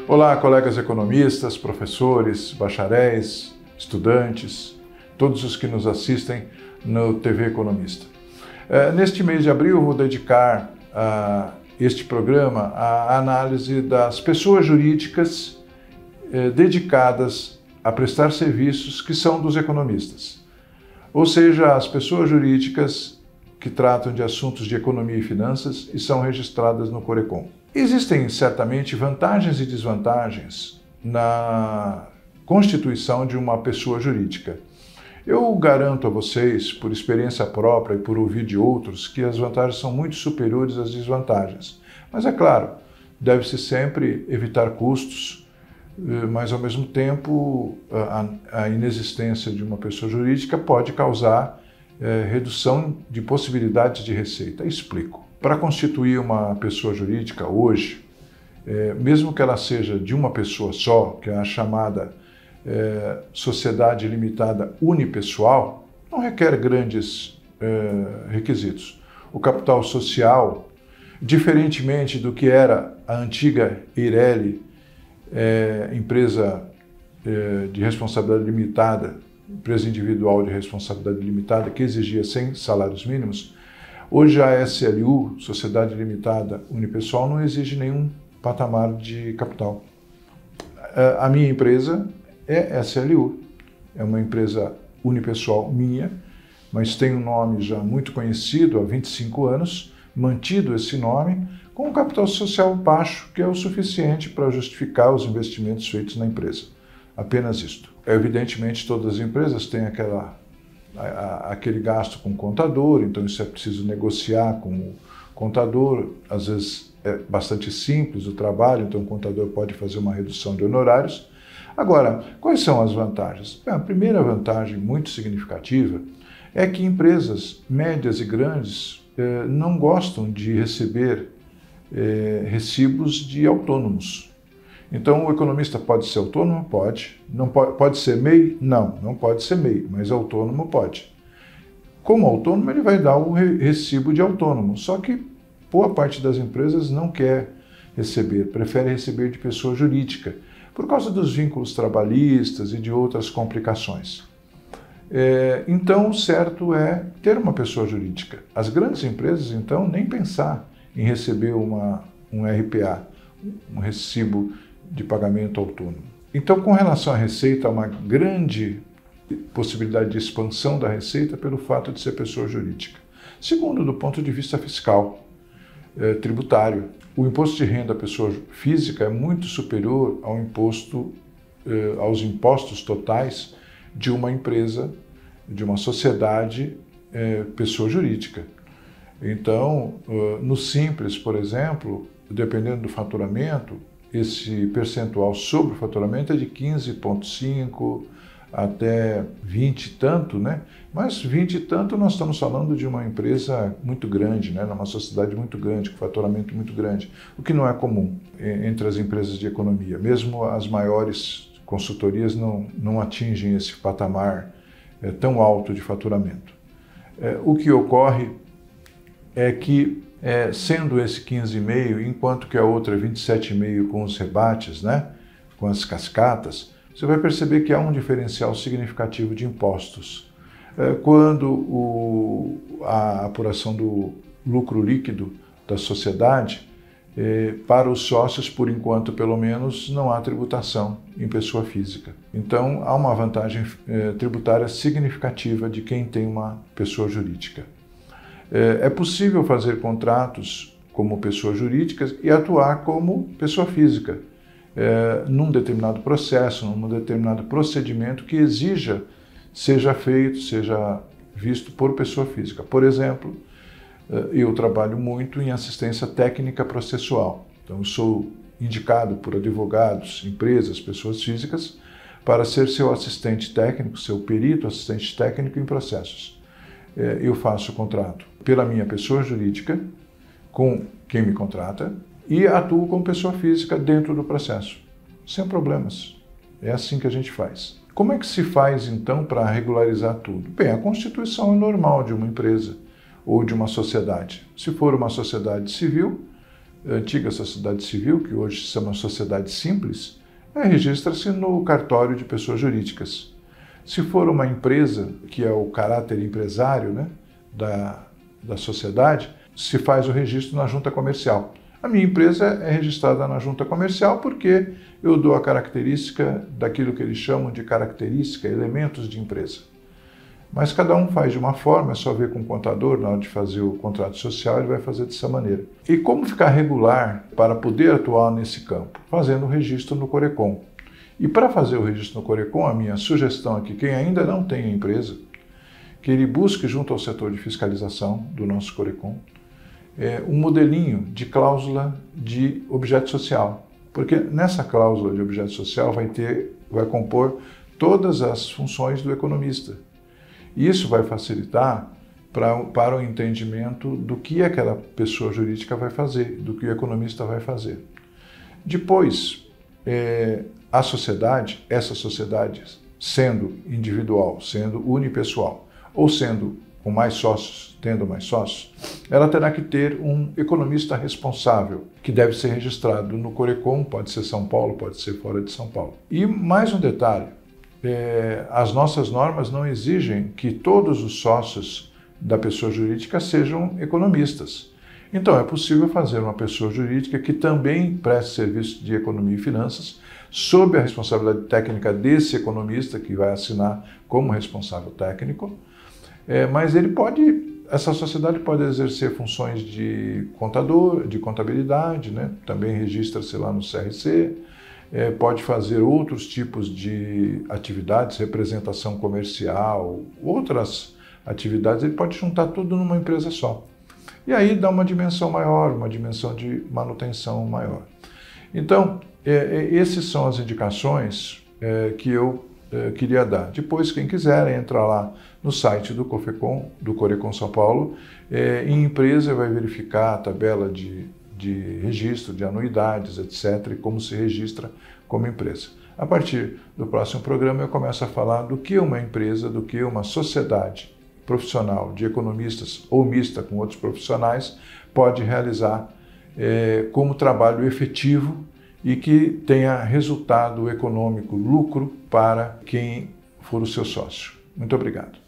Olá, colegas economistas, professores, bacharéis, estudantes, todos os que nos assistem no TV Economista. Neste mês de abril, vou dedicar este programa à análise das pessoas jurídicas dedicadas a prestar serviços que são dos economistas, ou seja, as pessoas jurídicas que tratam de assuntos de economia e finanças e são registradas no Corecon. Existem certamente vantagens e desvantagens na constituição de uma pessoa jurídica. Eu garanto a vocês, por experiência própria e por ouvir de outros, que as vantagens são muito superiores às desvantagens. Mas é claro, deve-se sempre evitar custos, mas ao mesmo tempo a inexistência de uma pessoa jurídica pode causar redução de possibilidades de receita. Explico. Para constituir uma pessoa jurídica hoje, mesmo que ela seja de uma pessoa só, que é a chamada sociedade limitada unipessoal, não requer grandes requisitos. O capital social, diferentemente do que era a antiga Eireli, empresa de responsabilidade limitada, empresa individual de responsabilidade limitada, que exigia 100 salários mínimos, hoje a SLU, Sociedade Limitada Unipessoal, não exige nenhum patamar de capital. A minha empresa é SLU, é uma empresa unipessoal minha, mas tem um nome já muito conhecido há 25 anos, mantido esse nome, com um capital social baixo, que é o suficiente para justificar os investimentos feitos na empresa. Apenas isto. Evidentemente, todas as empresas têm aquele gasto com o contador, então isso é preciso negociar com o contador. Às vezes é bastante simples o trabalho, então o contador pode fazer uma redução de honorários. Agora, quais são as vantagens? A primeira vantagem muito significativa é que empresas médias e grandes não gostam de receber recibos de autônomos. Então, o economista pode ser autônomo? Pode. Não pode ser MEI? Não pode ser MEI, mas autônomo pode. Como autônomo, ele vai dar o recibo de autônomo, só que boa parte das empresas não quer receber, prefere receber de pessoa jurídica, por causa dos vínculos trabalhistas e de outras complicações. Então, o certo é ter uma pessoa jurídica. As grandes empresas, então, nem pensar em receber um RPA, um recibo de pagamento autônomo. Então, com relação à receita, há uma grande possibilidade de expansão da receita pelo fato de ser pessoa jurídica. Segundo, do ponto de vista fiscal, tributário, o imposto de renda à pessoa física é muito superior ao aos impostos totais de uma empresa, de uma sociedade, pessoa jurídica. Então, no Simples, por exemplo, dependendo do faturamento, esse percentual sobre o faturamento é de 15,5% até 20 e tanto, né? Mas 20 e tanto nós estamos falando de uma empresa muito grande, né? Numa sociedade muito grande, com faturamento muito grande, o que não é comum entre as empresas de economia. Mesmo as maiores consultorias não atingem esse patamar tão alto de faturamento. O que ocorre é que, sendo esse 15,5%, enquanto que a outra é 27,5% com os rebates, né, com as cascatas, você vai perceber que há um diferencial significativo de impostos. Quando a apuração do lucro líquido da sociedade, para os sócios, por enquanto, pelo menos, não há tributação em pessoa física. Então, há uma vantagem tributária significativa de quem tem uma pessoa jurídica. É possível fazer contratos como pessoa jurídica e atuar como pessoa física, num determinado processo, num determinado procedimento que seja feito, seja visto por pessoa física. Por exemplo, eu trabalho muito em assistência técnica processual. Então, eu sou indicado por advogados, empresas, pessoas físicas, para ser seu assistente técnico, seu perito assistente técnico em processos. Eu faço o contrato pela minha pessoa jurídica, com quem me contrata, e atuo como pessoa física dentro do processo, sem problemas. É assim que a gente faz. Como é que se faz, então, para regularizar tudo? Bem, a constituição é normal de uma empresa ou de uma sociedade. Se for uma sociedade civil, antiga sociedade civil, que hoje se chama sociedade simples, registra-se no cartório de pessoas jurídicas. Se for uma empresa, que é o caráter empresário, né, da sociedade, se faz o registro na junta comercial. A minha empresa é registrada na junta comercial porque eu dou a característica daquilo que eles chamam de característica, elementos de empresa. Mas cada um faz de uma forma, é só ver com o contador, na hora de fazer o contrato social, ele vai fazer dessa maneira. E como ficar regular para poder atuar nesse campo? Fazendo o registro no Corecon. E para fazer o registro no Corecon, a minha sugestão é que quem ainda não tem a empresa, que ele busque junto ao setor de fiscalização do nosso Corecon, um modelinho de cláusula de objeto social. Porque nessa cláusula de objeto social vai compor todas as funções do economista. E isso vai facilitar para o entendimento do que aquela pessoa jurídica vai fazer, do que o economista vai fazer. Depois, a sociedade, essa sociedade, sendo individual, sendo unipessoal, ou sendo com mais sócios, tendo mais sócios, ela terá que ter um economista responsável, que deve ser registrado no Corecon, pode ser São Paulo, pode ser fora de São Paulo. E mais um detalhe, as nossas normas não exigem que todos os sócios da pessoa jurídica sejam economistas. Então é possível fazer uma pessoa jurídica que também preste serviço de economia e finanças, sob a responsabilidade técnica desse economista, que vai assinar como responsável técnico, mas essa sociedade pode exercer funções de contador, de contabilidade, né? Também registra-se lá no CRC, pode fazer outros tipos de atividades, representação comercial, outras atividades, ele pode juntar tudo numa empresa só. E aí dá uma dimensão maior, uma dimensão de manutenção maior. Então, essas são as indicações que eu queria dar. Depois, quem quiser, entra lá no site do COFECON, do Corecon São Paulo, em empresa vai verificar a tabela de registro, de anuidades, etc., e como se registra como empresa. A partir do próximo programa eu começo a falar do que é uma empresa, do que é uma sociedade profissional de economistas ou mista com outros profissionais pode realizar como trabalho efetivo e que tenha resultado econômico, lucro para quem for o seu sócio. Muito obrigado.